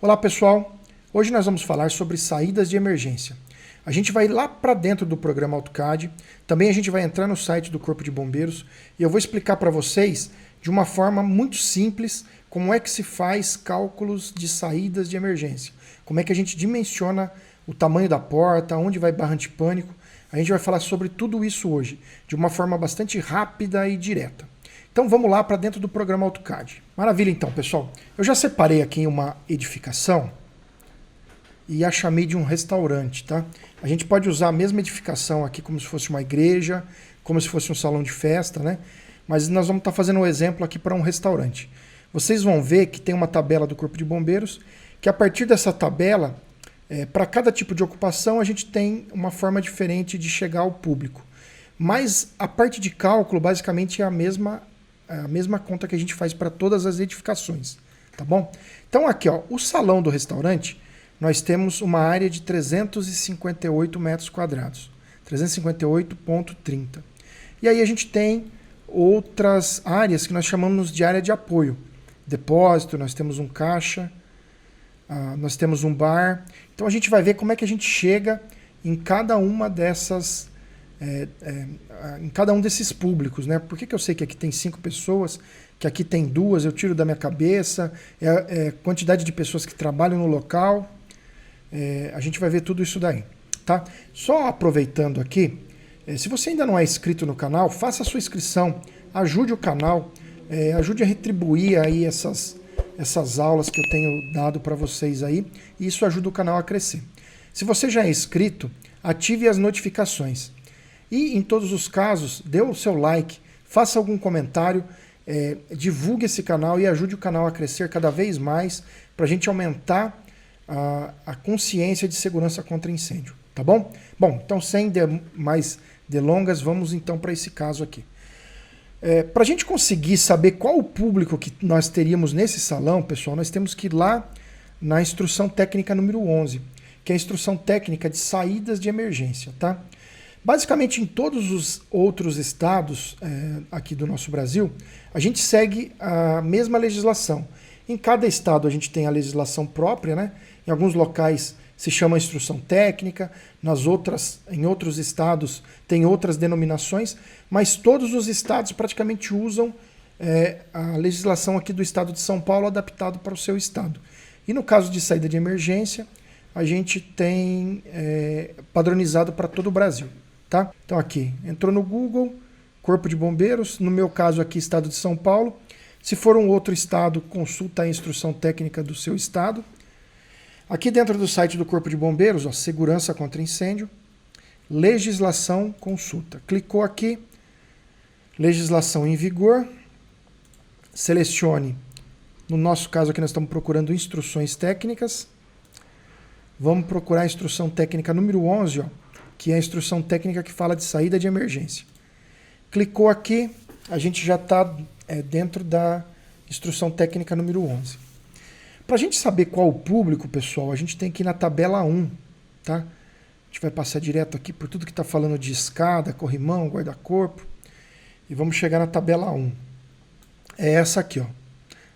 Olá pessoal, hoje nós vamos falar sobre saídas de emergência. A gente vai lá para dentro do programa AutoCAD, também a gente vai entrar no site do Corpo de Bombeiros e eu vou explicar para vocês de uma forma muito simples como é que se faz cálculos de saídas de emergência, como é que a gente dimensiona o tamanho da porta, onde vai barra antipânico. A gente vai falar sobre tudo isso hoje, de uma forma bastante rápida e direta. Então vamos lá para dentro do programa AutoCAD. Maravilha então, pessoal. Eu já separei aqui uma edificação e a chamei de um restaurante, tá? A gente pode usar a mesma edificação aqui como se fosse uma igreja, como se fosse um salão de festa, né? Mas nós vamos estar fazendo um exemplo aqui para um restaurante. Vocês vão ver que tem uma tabela do Corpo de Bombeiros, que a partir dessa tabela, para cada tipo de ocupação, a gente tem uma forma diferente de chegar ao público. Mas a parte de cálculo, basicamente, é a mesma conta que a gente faz para todas as edificações, tá bom? Então aqui, ó, o salão do restaurante, nós temos uma área de 358 metros quadrados, 358,30. E aí a gente tem outras áreas que nós chamamos de área de apoio. Depósito, nós temos um caixa, nós temos um bar. Então a gente vai ver como é que a gente chega em cada uma dessas, em cada um desses públicos, né? Por que eu sei que aqui tem 5 pessoas, que aqui tem 2, eu tiro da minha cabeça, quantidade de pessoas que trabalham no local, a gente vai ver tudo isso daí, tá? Só aproveitando aqui, se você ainda não é inscrito no canal, faça a sua inscrição, ajude o canal, ajude a retribuir aí essas aulas que eu tenho dado para vocês aí, e isso ajuda o canal a crescer. Se você já é inscrito, ative as notificações. E em todos os casos, dê o seu like, faça algum comentário, divulgue esse canal e ajude o canal a crescer cada vez mais para a gente aumentar a consciência de segurança contra incêndio, tá bom? Bom, então sem mais delongas, vamos então para esse caso aqui. Para a gente conseguir saber qual o público que nós teríamos nesse salão, pessoal, nós temos que ir lá na instrução técnica número 11, que é a instrução técnica de saídas de emergência, tá? Basicamente, em todos os outros estados aqui do nosso Brasil, a gente segue a mesma legislação. Em cada estado a gente tem a legislação própria, né? Em alguns locais se chama instrução técnica, em outros estados tem outras denominações, mas todos os estados praticamente usam a legislação aqui do estado de São Paulo adaptado para o seu estado. E no caso de saída de emergência, a gente tem padronizado para todo o Brasil, tá? Então aqui, entrou no Google, Corpo de Bombeiros, no meu caso aqui, estado de São Paulo. Se for um outro estado, consulta a instrução técnica do seu estado. Aqui dentro do site do Corpo de Bombeiros, ó, segurança contra incêndio, legislação, consulta. Clicou aqui, legislação em vigor, selecione, no nosso caso aqui nós estamos procurando instruções técnicas, vamos procurar a instrução técnica número 11, ó, que é a instrução técnica que fala de saída de emergência. Clicou aqui, a gente já está dentro da instrução técnica número 11. Para a gente saber qual o público, pessoal, a gente tem que ir na tabela 1, tá? A gente vai passar direto aqui por tudo que está falando de escada, corrimão, guarda-corpo, e vamos chegar na tabela 1. É essa aqui, ó,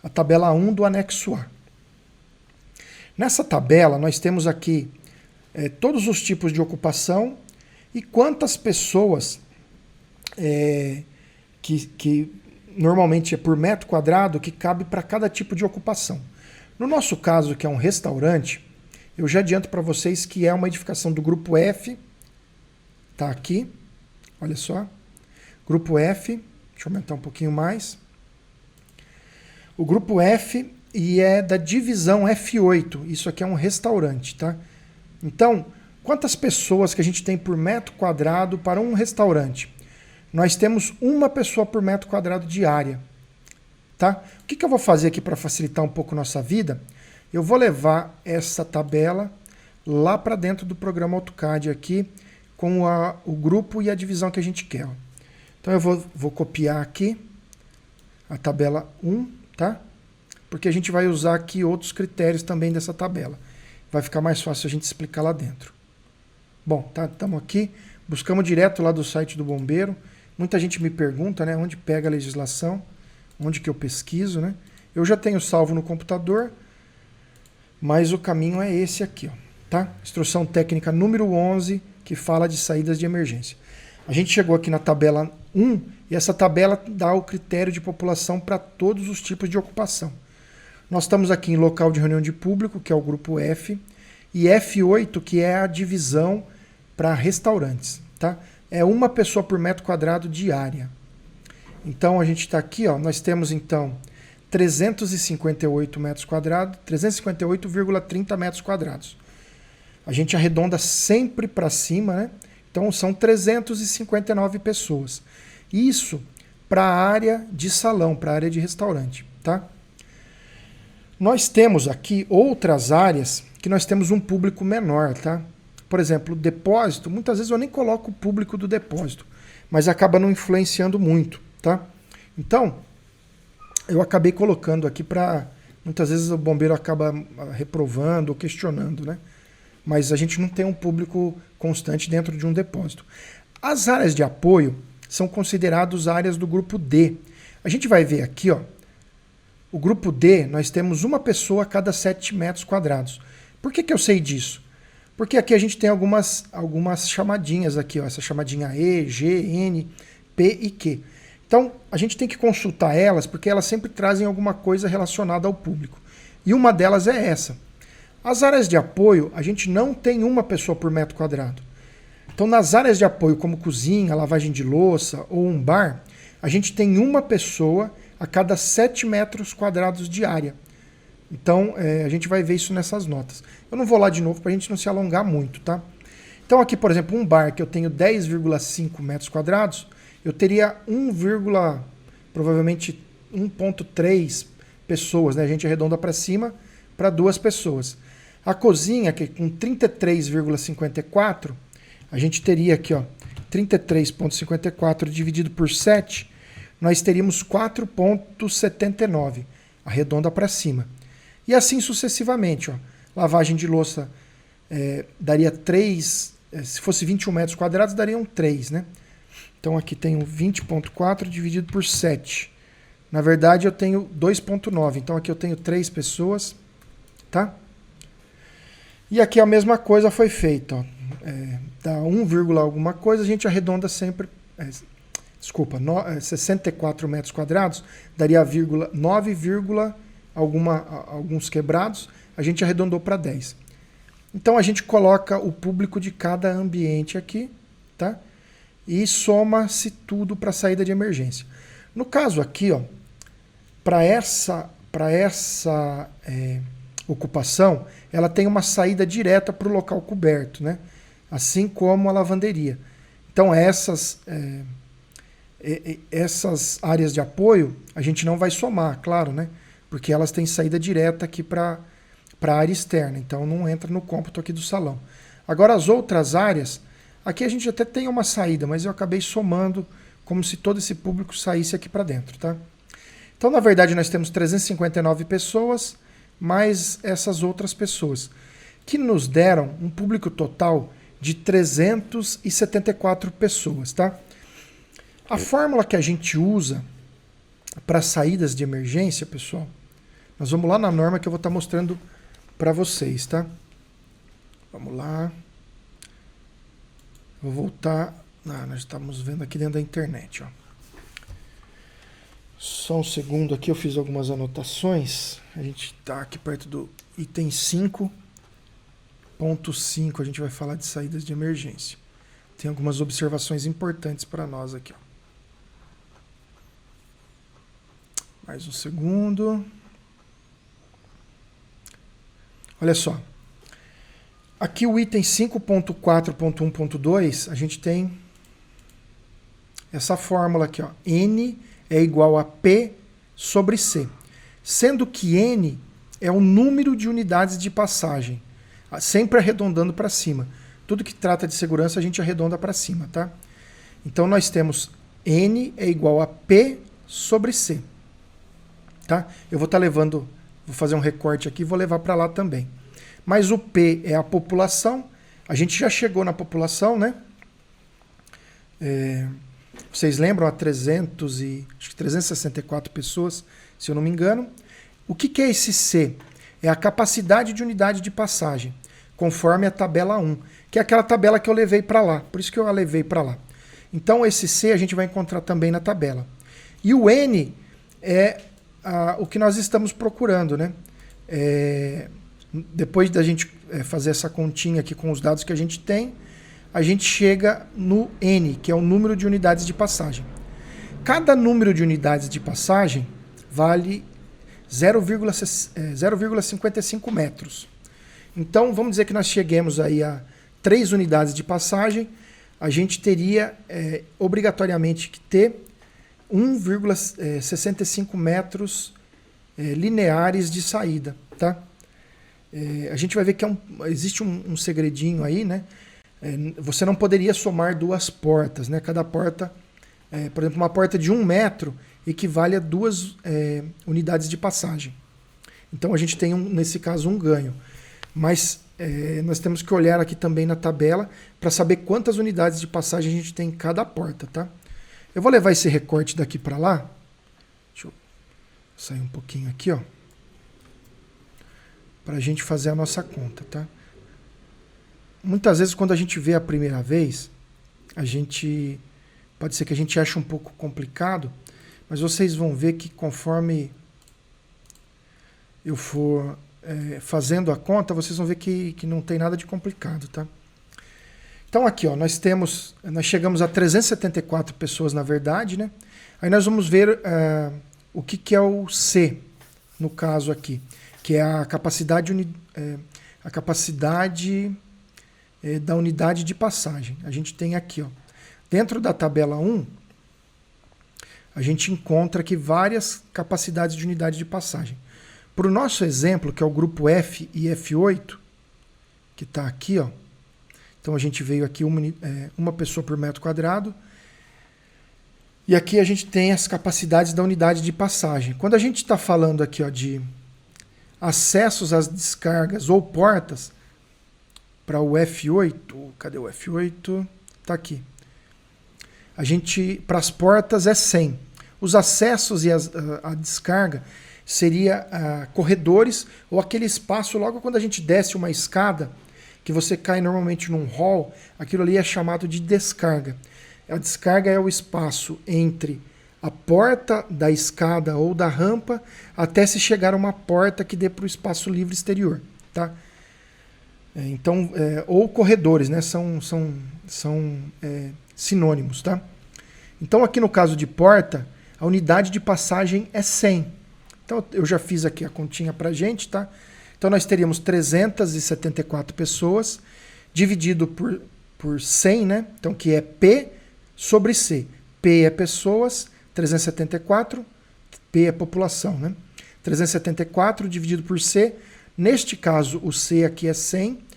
a tabela 1 do anexo A. Nessa tabela, nós temos aqui todos os tipos de ocupação e quantas pessoas que normalmente é por metro quadrado que cabe para cada tipo de ocupação. No nosso caso, que é um restaurante, eu já adianto para vocês que é uma edificação do grupo F, tá aqui, olha só, grupo F, deixa eu aumentar um pouquinho mais, o grupo F e é da divisão F8, isso aqui é um restaurante, tá? Então, quantas pessoas que a gente tem por metro quadrado para um restaurante? Nós temos uma pessoa por metro quadrado de área. Tá? O que eu vou fazer aqui para facilitar um pouco nossa vida? Eu vou levar essa tabela lá para dentro do programa AutoCAD aqui com o grupo e a divisão que a gente quer. Ó. Então eu vou copiar aqui a tabela 1, tá? Porque a gente vai usar aqui outros critérios também dessa tabela. Vai ficar mais fácil a gente explicar lá dentro. Bom, tá, estamos aqui, buscamos direto lá do site do bombeiro. Muita gente me pergunta, né, onde pega a legislação. Onde que eu pesquiso, né? Eu já tenho salvo no computador, mas o caminho é esse aqui, ó, tá? Instrução técnica número 11, que fala de saídas de emergência. A gente chegou aqui na tabela 1, e essa tabela dá o critério de população para todos os tipos de ocupação. Nós estamos aqui em local de reunião de público, que é o grupo F, e F8, que é a divisão para restaurantes, tá? É uma pessoa por metro quadrado diária. Então a gente está aqui, ó, nós temos então 358 metros quadrados, 358,30 metros quadrados. A gente arredonda sempre para cima, né? Então são 359 pessoas. Isso para a área de salão, para a área de restaurante, tá? Nós temos aqui outras áreas que nós temos um público menor, tá? Por exemplo, o depósito, muitas vezes eu nem coloco o público do depósito, mas acaba não influenciando muito, tá? Então, eu acabei colocando aqui para... Muitas vezes o bombeiro acaba reprovando ou questionando, né? Mas a gente não tem um público constante dentro de um depósito. As áreas de apoio são consideradas áreas do grupo D. A gente vai ver aqui, ó, o grupo D, nós temos uma pessoa a cada 7 metros quadrados. Por que eu sei disso? Porque aqui a gente tem algumas chamadinhas aqui, ó, essa chamadinha E, G, N, P e Q. Então, a gente tem que consultar elas, porque elas sempre trazem alguma coisa relacionada ao público. E uma delas é essa. As áreas de apoio, a gente não tem uma pessoa por metro quadrado. Então, nas áreas de apoio, como cozinha, lavagem de louça ou um bar, a gente tem uma pessoa a cada 7 metros quadrados de área. Então, a gente vai ver isso nessas notas. Eu não vou lá de novo para a gente não se alongar muito, tá? Então, aqui, por exemplo, um bar que eu tenho 10,5 metros quadrados, eu teria provavelmente 1,3 pessoas, né? A gente arredonda para cima para 2 pessoas. A cozinha, que com 33,54, a gente teria aqui, ó, 33,54 dividido por 7, nós teríamos 4,79, arredonda para cima. E assim sucessivamente, ó. Lavagem de louça daria 3, se fosse 21 metros quadrados, dariam 3, né? Então aqui tenho 20,4 dividido por 7. Na verdade eu tenho 2,9, então aqui eu tenho 3 pessoas, tá? E aqui a mesma coisa foi feita, ó. Dá 1, alguma coisa, a gente arredonda sempre... 64 metros quadrados, daria 9, alguns quebrados, a gente arredondou para 10. Então a gente coloca o público de cada ambiente aqui, tá? E soma-se tudo para a saída de emergência. No caso aqui, ó, para essa ocupação, ela tem uma saída direta para o local coberto, né? Assim como a lavanderia. Então essas áreas de apoio a gente não vai somar, claro, né? Porque elas têm saída direta aqui para a área externa, então não entra no cômputo aqui do salão. Agora as outras áreas, aqui a gente até tem uma saída, mas eu acabei somando como se todo esse público saísse aqui para dentro, tá? Então, na verdade, nós temos 359 pessoas, mais essas outras pessoas, que nos deram um público total de 374 pessoas, tá? A fórmula que a gente usa para saídas de emergência, pessoal, nós vamos lá na norma que eu vou estar mostrando para vocês, tá? Vamos lá. Vou voltar. Nós estamos vendo aqui dentro da internet, ó. Só um segundo aqui, eu fiz algumas anotações. A gente está aqui perto do item 5.5, a gente vai falar de saídas de emergência. Tem algumas observações importantes para nós aqui, ó. Mais um segundo. Olha só. Aqui o item 5.4.1.2, a gente tem essa fórmula aqui, ó. N é igual a P sobre C. Sendo que N é o número de unidades de passagem. Sempre arredondando para cima. Tudo que trata de segurança a gente arredonda para cima, tá? Então nós temos N é igual a P sobre C. Tá? Eu vou estar levando, vou fazer um recorte aqui e vou levar para lá também. Mas o P é a população. A gente já chegou na população, né? Vocês lembram? A 364 pessoas, se eu não me engano. O que é esse C? é a capacidade de unidade de passagem, conforme a tabela 1, que é aquela tabela que eu levei para lá, por isso que eu a levei para lá. Então esse C a gente vai encontrar também na tabela. E o N é o que nós estamos procurando, né? Depois da gente fazer essa continha aqui com os dados que a gente tem, a gente chega no N, que é o número de unidades de passagem. Cada número de unidades de passagem vale 0,55 metros. Então, vamos dizer que nós cheguemos aí a 3 unidades de passagem, a gente teria obrigatoriamente que ter 1,65 metros lineares de saída, tá? A gente vai ver que existe um segredinho aí, né? Você não poderia somar 2 portas, né? Cada porta, por exemplo, uma porta de 1 metro equivale a 2 unidades de passagem. Então a gente tem, nesse caso, um ganho. Mas nós temos que olhar aqui também na tabela para saber quantas unidades de passagem a gente tem em cada porta, tá? Eu vou levar esse recorte daqui para lá. Deixa eu sair um pouquinho aqui, ó, para a gente fazer a nossa conta, tá? Muitas vezes, quando a gente vê a primeira vez, pode ser que a gente ache um pouco complicado, mas vocês vão ver que conforme eu for fazendo a conta, vocês vão ver que não tem nada de complicado, tá? Então aqui, ó, nós chegamos a 374 pessoas, na verdade, né? Aí nós vamos ver o que é o C, no caso aqui, que é a capacidade da unidade de passagem. A gente tem aqui, ó, dentro da tabela 1, a gente encontra aqui várias capacidades de unidade de passagem. Para o nosso exemplo, que é o grupo F e F8, que está aqui, ó, então a gente veio aqui uma pessoa por metro quadrado, e aqui a gente tem as capacidades da unidade de passagem. Quando a gente está falando aqui, ó, de acessos às descargas ou portas, para o F8, cadê o F8? Está aqui. Para as portas é 100. Os acessos e a descarga seria corredores ou aquele espaço logo quando a gente desce uma escada, que você cai normalmente num hall, aquilo ali é chamado de descarga. A descarga é o espaço entre a porta da escada ou da rampa até se chegar a uma porta que dê para o espaço livre exterior, tá? Então, ou corredores, né? São sinônimos, tá? Então, aqui no caso de porta, a unidade de passagem é 100. Então, eu já fiz aqui a continha para a gente, tá? Então, nós teríamos 374 pessoas, dividido por 100, né? Então, que é P sobre C. P é pessoas, 374, P é população, né? 374 dividido por C. Neste caso, o C aqui é 100.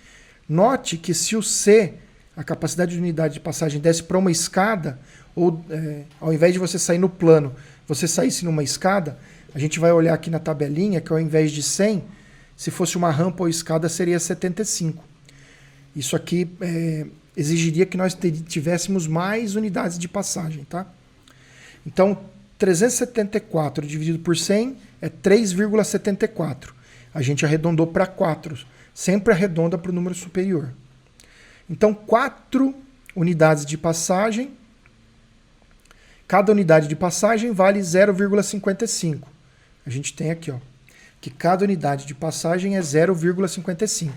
Note que se o C, a capacidade de unidade de passagem, desce para uma escada, ou ao invés de você sair no plano, você saísse numa escada, a gente vai olhar aqui na tabelinha que ao invés de 100, se fosse uma rampa ou escada, seria 75. Isso aqui exigiria que nós tivéssemos mais unidades de passagem, tá? Então, 374 dividido por 100 é 3,74. A gente arredondou para 4. Sempre arredonda para o número superior. Então, 4 unidades de passagem. Cada unidade de passagem vale 0,55. A gente tem aqui, ó, que cada unidade de passagem é 0,55.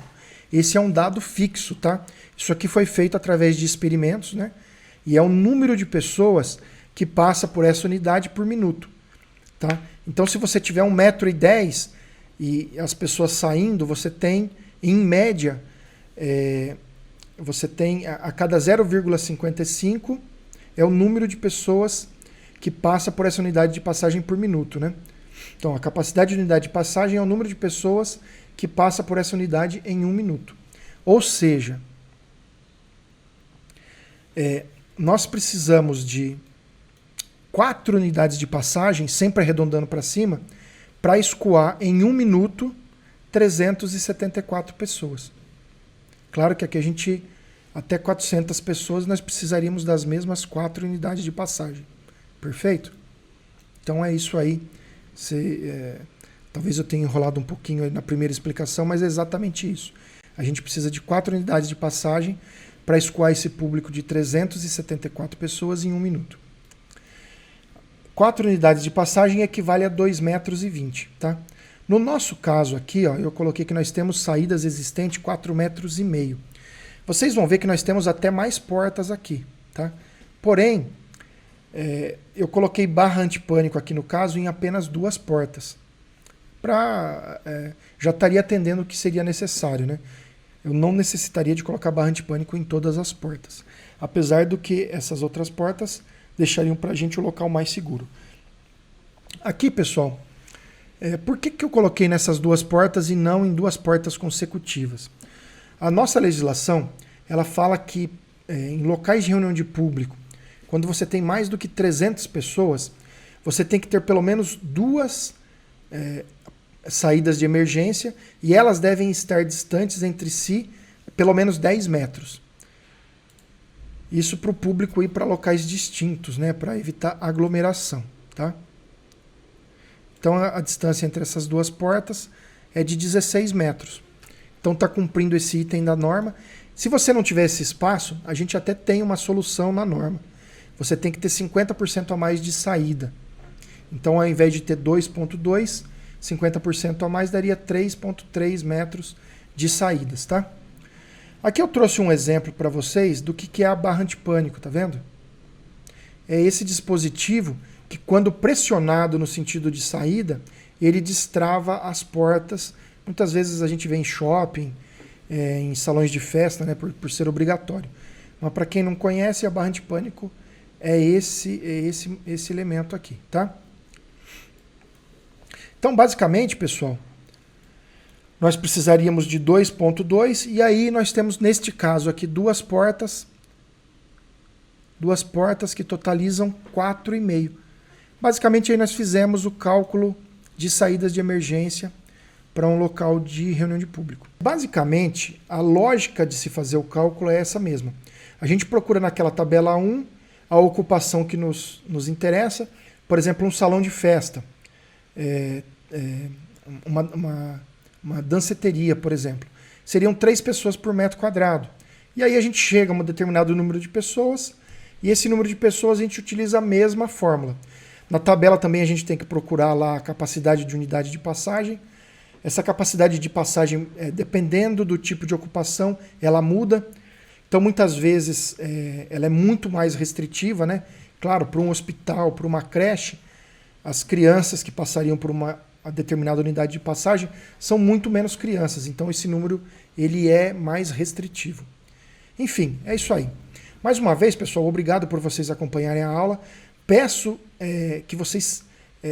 Esse é um dado fixo, tá? Isso aqui foi feito através de experimentos, né? E é o número de pessoas que passa por essa unidade por minuto, tá? Então, se você tiver 1,10 m e as pessoas saindo, você tem, em média, você tem a cada 0,55 é o número de pessoas que passa por essa unidade de passagem por minuto, né? Então, a capacidade de unidade de passagem é o número de pessoas que passa por essa unidade em 1 minuto. Ou seja, nós precisamos de 4 unidades de passagem, sempre arredondando para cima, para escoar em 1 minuto 374 pessoas. Claro que aqui a gente, até 400 pessoas, nós precisaríamos das mesmas 4 unidades de passagem. Perfeito? Então é isso aí. Você Talvez eu tenha enrolado um pouquinho aí na primeira explicação, mas é exatamente isso. A gente precisa de 4 unidades de passagem para escoar esse público de 374 pessoas em 1 minuto. 4 unidades de passagem equivale a 2,20 metros, tá? No nosso caso aqui, ó, eu coloquei que nós temos saídas existentes 4,5 metros. Vocês vão ver que nós temos até mais portas aqui, tá? Porém, eu coloquei barra antipânico aqui no caso em apenas 2 portas. Já estaria atendendo o que seria necessário, né? Eu não necessitaria de colocar barra antipânico em todas as portas. Apesar do que essas outras portas deixariam para a gente o local mais seguro. Aqui, pessoal, por que eu coloquei nessas 2 portas e não em 2 portas consecutivas? A nossa legislação, ela fala que em locais de reunião de público, quando você tem mais do que 300 pessoas, você tem que ter pelo menos 2 saídas de emergência e elas devem estar distantes entre si pelo menos 10 metros. Isso para o público ir para locais distintos, né, para evitar aglomeração, tá? Então a distância entre essas 2 portas é de 16 metros. Então está cumprindo esse item da norma. Se você não tiver esse espaço, a gente até tem uma solução na norma. Você tem que ter 50% a mais de saída. Então, ao invés de ter 2,2, 50% a mais daria 3,3 metros de saídas, tá? Aqui eu trouxe um exemplo para vocês do que é a barra antipânico, tá vendo? É esse dispositivo que, quando pressionado no sentido de saída, ele destrava as portas. Muitas vezes a gente vê em shopping, em salões de festa, né, por ser obrigatório. Mas para quem não conhece, a barra antipânico é esse elemento aqui, tá? Então, basicamente, pessoal, nós precisaríamos de 2,2 e aí nós temos, neste caso aqui, 2 portas que totalizam 4,5. Basicamente, aí nós fizemos o cálculo de saídas de emergência para um local de reunião de público. Basicamente, a lógica de se fazer o cálculo é essa mesma. A gente procura naquela tabela 1 a ocupação que nos interessa, por exemplo, um salão de festa, uma danceteria, por exemplo. Seriam 3 pessoas por metro quadrado. E aí a gente chega a um determinado número de pessoas, e esse número de pessoas a gente utiliza a mesma fórmula. Na tabela também a gente tem que procurar lá a capacidade de unidade de passagem. Essa capacidade de passagem, dependendo do tipo de ocupação, ela muda. Então, muitas vezes, ela é muito mais restritiva, né? Claro, para um hospital, para uma creche, as crianças que passariam por uma determinada unidade de passagem são muito menos crianças. Então, esse número ele é mais restritivo. Enfim, é isso aí. Mais uma vez, pessoal, obrigado por vocês acompanharem a aula. Peço que vocês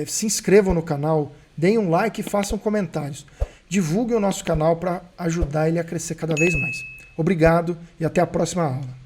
se inscrevam no canal, deem um like e façam comentários. Divulguem o nosso canal para ajudar ele a crescer cada vez mais. Obrigado e até a próxima aula.